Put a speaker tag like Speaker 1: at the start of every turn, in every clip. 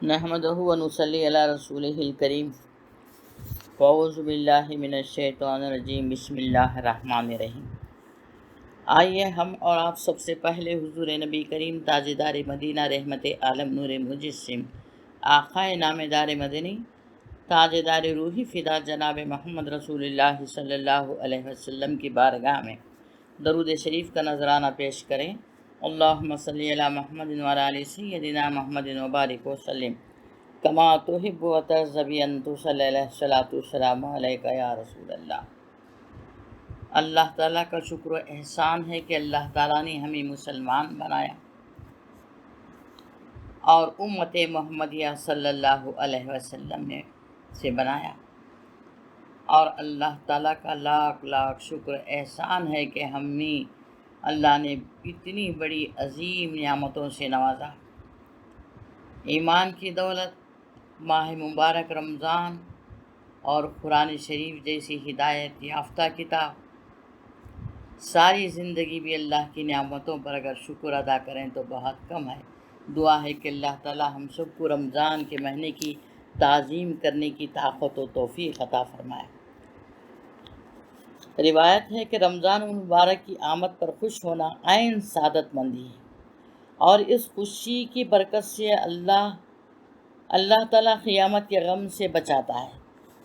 Speaker 1: نحمدہ و نصلی علی رسولہ الکریم اعوذ باللہ من الشیطان الرجیم بسم اللہ الرحمن الرحیم۔ آئیے ہم اور آپ سب سے پہلے حضور نبی کریم تاجدار مدینہ رحمت عالم نور مجسم آقائے نامدار مدنی تاجدار روحی فدا جناب محمد رسول اللہ صلی اللہ علیہ وسلم کی بارگاہ میں درود شریف کا نذرانہ پیش کریں۔ اللہم صلی علی محمد وعلی آل سیدنا محمد وبارک وسلم کما تحب و ترضی ان تصلی علیہ الصلاۃ والسلام علیک یا رسول اللہ۔ اللہ تعالیٰ کا شکر و احسان ہے کہ اللہ تعالیٰ نے ہمیں مسلمان بنایا اور امت محمدیہ صلی اللہ علیہ وسلم نے سے بنایا، اور اللہ تعالیٰ کا لاکھ لاکھ شکر احسان ہے کہ ہمیں اللہ نے اتنی بڑی عظیم نعمتوں سے نوازا۔ ایمان کی دولت، ماہ مبارک رمضان اور قرآن شریف جیسی ہدایت یافتہ کتاب، ساری زندگی بھی اللہ کی نعمتوں پر اگر شکر ادا کریں تو بہت کم ہے۔ دعا ہے کہ اللہ تعالی ہم سب کو رمضان کے مہینے کی تعظیم کرنے کی طاقت و توفیق عطا فرمائے۔ روایت ہے کہ رمضان المبارک کی آمد پر خوش ہونا عین سعادت مندی ہے، اور اس خوشی کی برکت سے اللہ تعالیٰ قیامت کے غم سے بچاتا ہے۔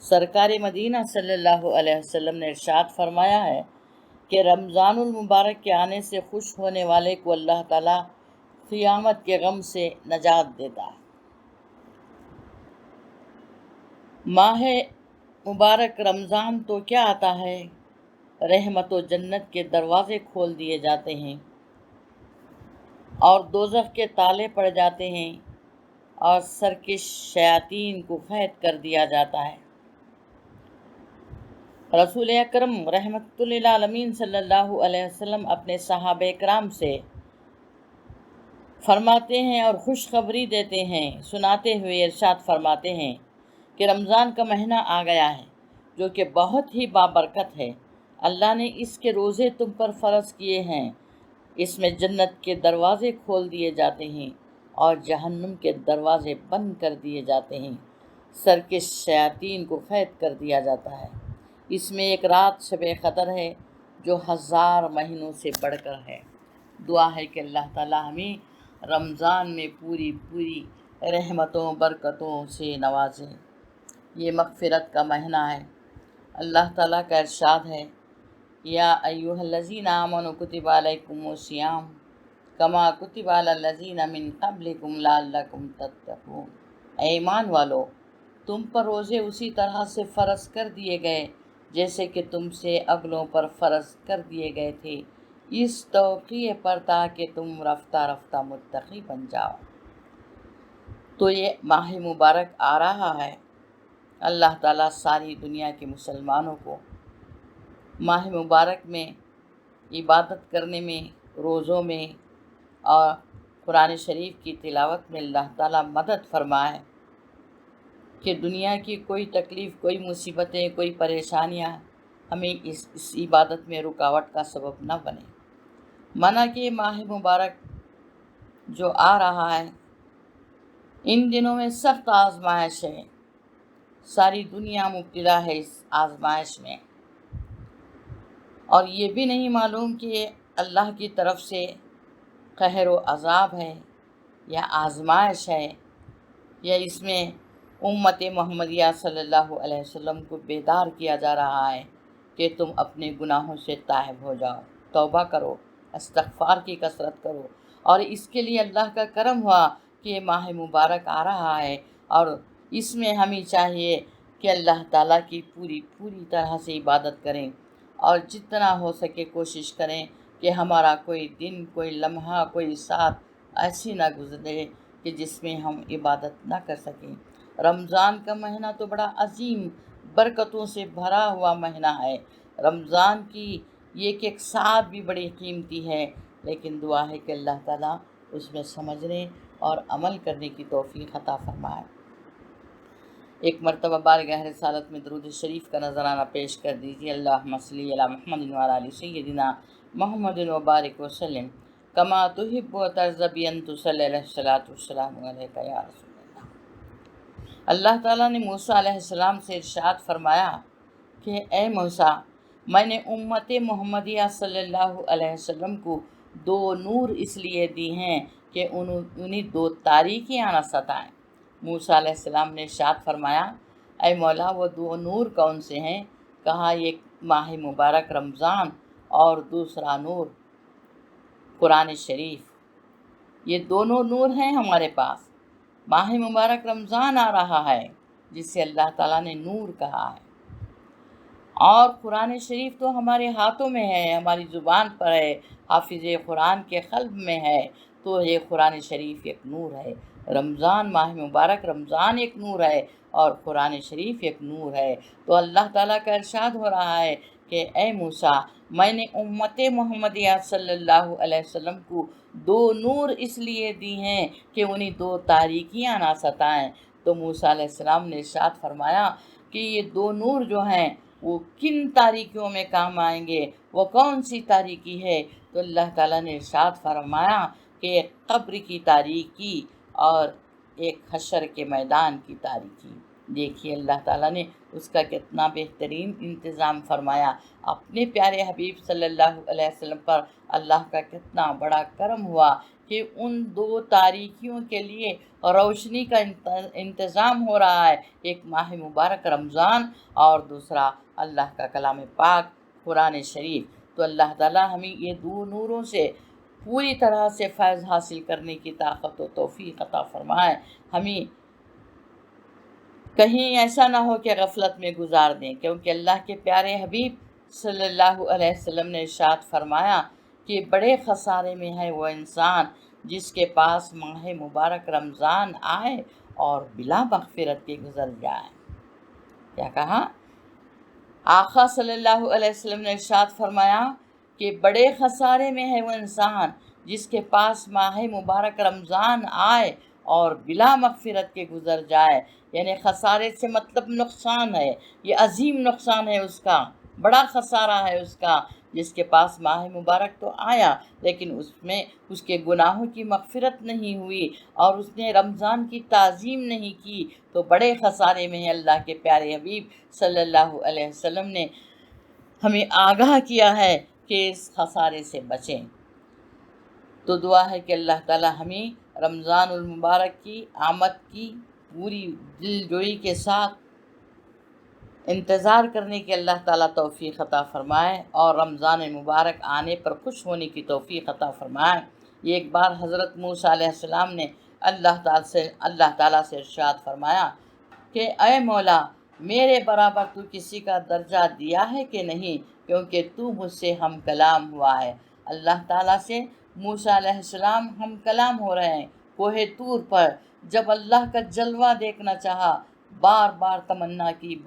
Speaker 1: سرکار مدینہ صلی اللہ علیہ وسلم نے ارشاد فرمایا ہے کہ رمضان المبارک کے آنے سے خوش ہونے والے کو اللہ تعالیٰ قیامت کے غم سے نجات دیتا ہے۔ ماہ مبارک رمضان تو کیا آتا ہے، رحمت و جنت کے دروازے کھول دیے جاتے ہیں اور دوزخ کے تالے پڑ جاتے ہیں اور سرکش شیاطین کو قید کر دیا جاتا ہے۔ رسول اکرم رحمت للعالمین صلی اللہ علیہ وسلم اپنے صحابہ کرام سے فرماتے ہیں اور خوشخبری دیتے ہیں، سناتے ہوئے ارشاد فرماتے ہیں کہ رمضان کا مہینہ آ گیا ہے جو کہ بہت ہی بابرکت ہے۔ اللہ نے اس کے روزے تم پر فرض کیے ہیں، اس میں جنت کے دروازے کھول دیے جاتے ہیں اور جہنم کے دروازے بند کر دیے جاتے ہیں، سرکش شیاطین کو قید کر دیا جاتا ہے۔ اس میں ایک رات شب قدر ہے جو 1000 مہینوں سے بڑھ کر ہے۔ دعا ہے کہ اللہ تعالیٰ ہمیں رمضان میں پوری رحمتوں برکتوں سے نوازے۔ یہ مغفرت کا مہینہ ہے۔ اللہ تعالیٰ کا ارشاد ہے، یا ایھا الذین آمنوا کتب علیکم الصیام کما کتب علی الذین من قبلکم لعلکم تتقون۔ اے ایمان والو، تم پر روزے اسی طرح سے فرض کر دیے گئے جیسے کہ تم سے اگلوں پر فرض کر دیے گئے تھے، اس توقیع پر تاکہ تم رفتہ رفتہ متقی بن جاؤ۔ تو یہ ماہ مبارک آ رہا ہے۔ اللہ تعالیٰ ساری دنیا کے مسلمانوں کو ماہ مبارک میں عبادت کرنے میں، روزوں میں اور قرآن شریف کی تلاوت میں اللہ تعالیٰ مدد فرمائے کہ دنیا کی کوئی تکلیف، کوئی مصیبتیں، کوئی پریشانیاں ہمیں اس عبادت میں رکاوٹ کا سبب نہ بنے۔ مانا کہ ماہ مبارک جو آ رہا ہے، ان دنوں میں سخت آزمائش ہے، ساری دنیا مبتلا ہے اس آزمائش میں، اور یہ بھی نہیں معلوم کہ اللہ کی طرف سے قہر و عذاب ہے یا آزمائش ہے، یا اس میں امت محمدیہ صلی اللہ علیہ وسلم کو بیدار کیا جا رہا ہے کہ تم اپنے گناہوں سے تائب ہو جاؤ، توبہ کرو، استغفار کی کثرت کرو۔ اور اس کے لیے اللہ کا کرم ہوا کہ یہ ماہ مبارک آ رہا ہے، اور اس میں ہمیں چاہیے کہ اللہ تعالیٰ کی پوری طرح سے عبادت کریں، اور جتنا ہو سکے کوشش کریں کہ ہمارا کوئی دن، کوئی لمحہ، کوئی ساتھ ایسی نہ گزرے کہ جس میں ہم عبادت نہ کر سکیں۔ رمضان کا مہینہ تو بڑا عظیم برکتوں سے بھرا ہوا مہینہ ہے۔ رمضان کی ایک ساتھ بھی بڑی قیمتی ہے، لیکن دعا ہے کہ اللہ تعالیٰ اس میں سمجھنے اور عمل کرنے کی توفیق عطا فرمائے۔ ایک مرتبہ بارگاہ رسالت میں درود شریف کا نذرانہ پیش کر دیجیے۔ اللہم صلی علی محمد وعلی آل سیدنا محمد وبارک وسلم کما تحب و ترضی ان تصلی علیہ الصلاۃ والسلام علیک یا رسول اللہ۔ اللہ تعالیٰ نے موسیٰ علیہ السلام سے ارشاد فرمایا کہ اے موسیٰ، میں نے امت محمدیہ صلی اللہ علیہ وسلم کو 2 نور اس لیے دی ہیں کہ انہیں 2 تاریکیاں نہ ستائیں۔ موسیٰ علیہ السلام نے ارشاد فرمایا، اے مولا وہ 2 نور کون سے ہیں؟ کہا ایک ماہ مبارک رمضان اور دوسرا نور قرآن شریف۔ یہ دونوں نور ہیں ہمارے پاس۔ ماہ مبارک رمضان آ رہا ہے جسے اللہ تعالیٰ نے نور کہا ہے، اور قرآن شریف تو ہمارے ہاتھوں میں ہے، ہماری زبان پر ہے، حافظ قرآن کے قلب میں ہے، تو یہ قرآن شریف ایک نور ہے۔ رمضان، ماہ مبارک رمضان ایک نور ہے اور قرآن شریف ایک نور ہے۔ تو اللہ تعالیٰ کا ارشاد ہو رہا ہے کہ اے موسیٰ، میں نے امت محمدیہ صلی اللہ علیہ وسلم کو 2 نور اس لیے دی ہیں کہ انہیں 2 تاریکیاں نہ ستائیں۔ تو موسیٰ علیہ السلام نے ارشاد فرمایا کہ یہ 2 نور جو ہیں وہ کن تاریکیوں میں کام آئیں گے، وہ کون سی تاریکی ہے؟ تو اللہ تعالیٰ نے ارشاد فرمایا کہ ایک قبر کی تاریکی اور ایک حشر کے میدان کی تاریکی۔ دیکھیے اللہ تعالیٰ نے اس کا کتنا بہترین انتظام فرمایا۔ اپنے پیارے حبیب صلی اللہ علیہ وسلم پر اللہ کا کتنا بڑا کرم ہوا کہ ان 2 تاریکیوں کے لیے روشنی کا انتظام ہو رہا ہے، ایک ماہ مبارک رمضان اور دوسرا اللہ کا کلام پاک قرآن شریف۔ تو اللہ تعالیٰ ہمیں یہ 2 نوروں سے پوری طرح سے فیض حاصل کرنے کی طاقت و توفیق عطا فرمائے۔ ہمیں کہیں ایسا نہ ہو کہ غفلت میں گزار دیں، کیونکہ اللہ کے پیارے حبیب صلی اللہ علیہ وسلم نے ارشاد فرمایا کہ بڑے خسارے میں ہے وہ انسان جس کے پاس ماہ مبارک رمضان آئے اور بلا مغفرت کے گزر جائے۔ کیا کہا؟ آقا صلی اللہ علیہ وسلم نے ارشاد فرمایا کہ بڑے خسارے میں ہے وہ انسان جس کے پاس ماہ مبارک رمضان آئے اور بلا مغفرت کے گزر جائے۔ یعنی خسارے سے مطلب نقصان ہے، یہ عظیم نقصان ہے اس کا، بڑا خسارہ ہے اس کا، جس کے پاس ماہ مبارک تو آیا لیکن اس میں اس کے گناہوں کی مغفرت نہیں ہوئی اور اس نے رمضان کی تعظیم نہیں کی، تو بڑے خسارے میں ہے۔ اللہ کے پیارے حبیب صلی اللہ علیہ وسلم نے ہمیں آگاہ کیا ہے کہ اس خسارے سے بچیں۔ تو دعا ہے کہ اللہ تعالیٰ ہمیں رمضان المبارک کی آمد کی پوری دل جوئی کے ساتھ انتظار کرنے کی اللہ تعالیٰ توفیق عطا فرمائے اور رمضان مبارک آنے پر خوش ہونے کی توفیق عطا فرمائے۔ یہ ایک بار حضرت موسیٰ علیہ السلام نے اللہ تعالیٰ سے ارشاد فرمایا کہ اے مولا، میرے برابر تو کسی کا درجہ دیا ہے کہ نہیں، کیونکہ تو مجھ سے ہم کلام ہوا ہے۔ اللہ تعالیٰ سے موسیٰ علیہ السلام ہم کلام ہو رہے ہیں کوہ طور پر۔ جب اللہ کا جلوہ دیکھنا چاہا، بار بار تمنا کی، 9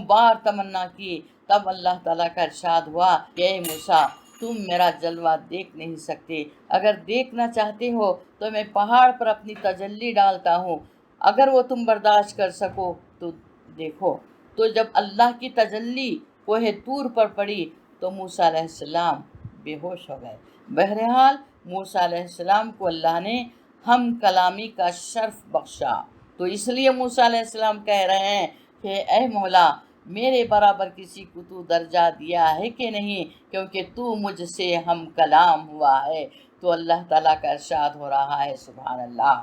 Speaker 1: بار تمنا کی، تب اللہ تعالیٰ کا ارشاد ہوا کہ اے موسیٰ، تم میرا جلوہ دیکھ نہیں سکتے، اگر دیکھنا چاہتے ہو تو میں پہاڑ پر اپنی تجلی ڈالتا ہوں، اگر وہ تم برداشت کر سکو تو دیکھو۔ تو جب اللہ کی تجلی کوہ طور پر پڑی تو موسیٰ علیہ السلام بے ہوش ہو گئے۔ بہرحال موسیٰ علیہ السلام کو اللہ نے ہم کلامی کا شرف بخشا، تو اس لیے موسیٰ علیہ السلام کہہ رہے ہیں کہ اے مولا، میرے برابر کسی کو تو درجہ دیا ہے کہ نہیں، کیونکہ تو مجھ سے ہم کلام ہوا ہے۔ تو اللہ تعالیٰ کا ارشاد ہو رہا ہے، سبحان اللہ،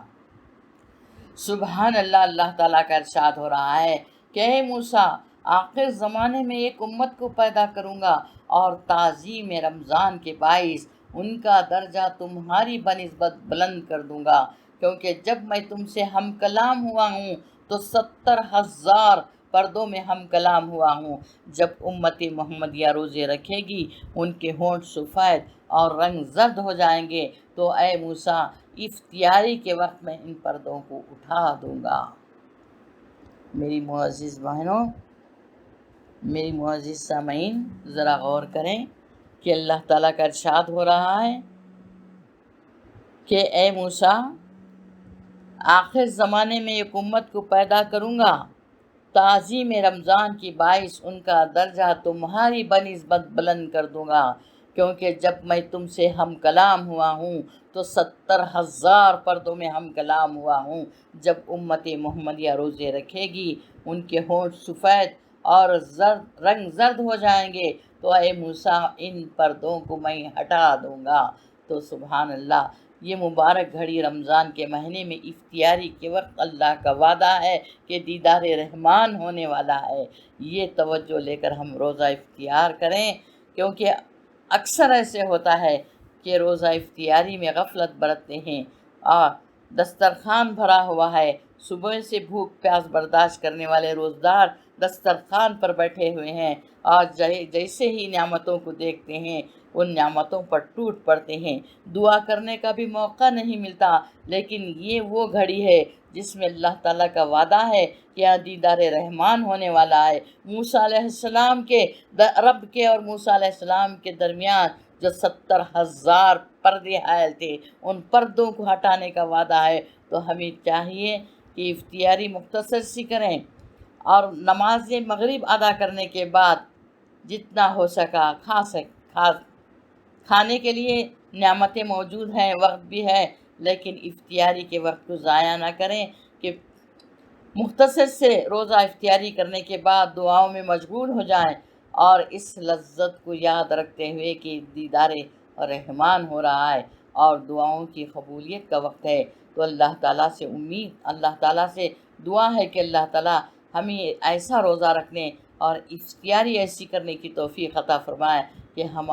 Speaker 1: سبحان اللہ، اللہ تعالیٰ کا ارشاد ہو رہا ہے کہ اے موسیٰ، آخر زمانے میں ایک امت کو پیدا کروں گا اور تعظیم رمضان کے باعث ان کا درجہ تمہاری بنسبت بلند کر دوں گا، کیونکہ جب میں تم سے ہم کلام ہوا ہوں تو 70,000 پردوں میں ہم کلام ہوا ہوں۔ جب امت محمدیہ روزے رکھے گی، ان کے ہونٹ سفید اور رنگ زرد ہو جائیں گے، تو اے موسیٰ، افطاری کے وقت میں ان پردوں کو اٹھا دوں گا۔ میری معزز بہنوں، میری معزز سامعین، ذرا غور کریں کہ اللہ تعالیٰ کا ارشاد ہو رہا ہے کہ اے موسیٰ، آخر زمانے میں ایک امت کو پیدا کروں گا، تعظیم رمضان کی باعث ان کا درجہ تمہاری بنسبت بلند کر دوں گا، کیونکہ جب میں تم سے ہم کلام ہوا ہوں تو 70,000 پردوں میں ہم کلام ہوا ہوں۔ جب امت محمدیہ روزے رکھے گی ان کے ہونٹ سفید اور رنگ زرد ہو جائیں گے تو اے موسیٰ ان پردوں کو میں ہٹا دوں گا۔ تو سبحان اللہ، یہ مبارک گھڑی رمضان کے مہینے میں افطاری کے وقت اللہ کا وعدہ ہے کہ دیدار رحمان ہونے والا ہے۔ یہ توجہ لے کر ہم روزہ افطار کریں، کیونکہ اکثر ایسے ہوتا ہے کہ روزہ افطاری میں غفلت برتتے ہیں اور دسترخوان بھرا ہوا ہے، صبح سے بھوک پیاس برداشت کرنے والے روزدار دسترخوان پر بیٹھے ہوئے ہیں اور جیسے ہی نعمتوں کو دیکھتے ہیں ان نعمتوں پر ٹوٹ پڑتے ہیں، دعا کرنے کا بھی موقع نہیں ملتا۔ لیکن یہ وہ گھڑی ہے جس میں اللہ تعالیٰ کا وعدہ ہے کہ یہاں دیدار رحمان ہونے والا ہے۔ موسیٰ علیہ السلام کے رب کے اور موسیٰ علیہ السلام کے درمیان جو 70,000 پردے حائل تھے ان پردوں کو ہٹانے کا وعدہ ہے۔ تو ہمیں چاہیے کہ افطاری مختصر سی کریں اور نماز مغرب ادا کرنے کے بعد جتنا ہو سکا کھانے کے لیے نعمتیں موجود ہیں، وقت بھی ہے، لیکن افطاری کے وقت کو ضائع نہ کریں کہ مختصر سے روزہ افطاری کرنے کے بعد دعاؤں میں مشغول ہو جائیں اور اس لذت کو یاد رکھتے ہوئے کہ دیدار رحمان ہو رہا ہے اور دعاؤں کی قبولیت کا وقت ہے۔ تو اللہ تعالیٰ سے اللہ تعالیٰ سے دعا ہے کہ اللہ تعالیٰ ہمیں ایسا روزہ رکھنے اور افطاری ایسی کرنے کی توفیق عطا فرمائے کہ ہم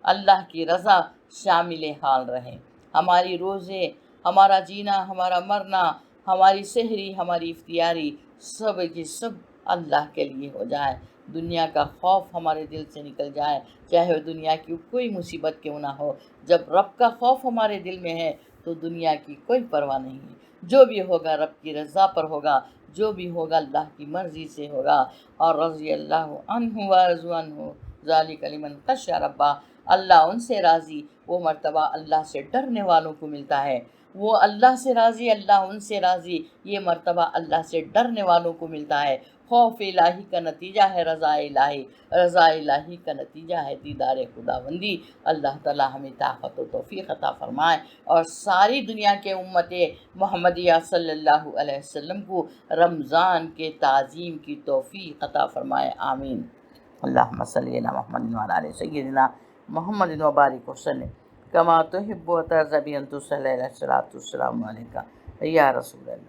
Speaker 1: اللہ کی رضا شامل حال رہیں۔ ہماری روزے، ہمارا جینا، ہمارا مرنا، ہماری سحری، ہماری افطاری سب کی سب اللہ کے لیے ہو جائے۔ دنیا کا خوف ہمارے دل سے نکل جائے، چاہے وہ دنیا کی کوئی مصیبت کیوں نہ ہو۔ جب رب کا خوف ہمارے دل میں ہے تو دنیا کی کوئی پرواہ نہیں ہے۔ جو بھی ہوگا رب کی رضا پر ہوگا، جو بھی ہوگا اللہ کی مرضی سے ہوگا۔ اور رضی اللہ عنہ ورضوا عنہ ذالک لمن خشی ربہ، اللہ ان سے راضی، وہ مرتبہ اللہ سے ڈرنے والوں کو ملتا ہے۔ وہ اللہ سے راضی، اللہ ان سے راضی، یہ مرتبہ اللہ سے ڈرنے والوں کو ملتا ہے۔ خوف الہی کا نتیجہ ہے رضا الہی، رضا الہی کا نتیجہ ہے دیدار خداوندی۔ اللہ تعالیٰ ہمیں طاقت و توفیق عطا فرمائے اور ساری دنیا کے امت محمدیہ صلی اللہ علیہ وسلم کو رمضان کے تعظیم کی توفیق عطا فرمائے، آمین۔ اللہم صلی علی محمد وعلی آل سیدنا محمد وبارک وسلم کما تحب و ترضى بأن تصلى علیہ الصلوۃ والسلام علیکہ یا رسول اللہ۔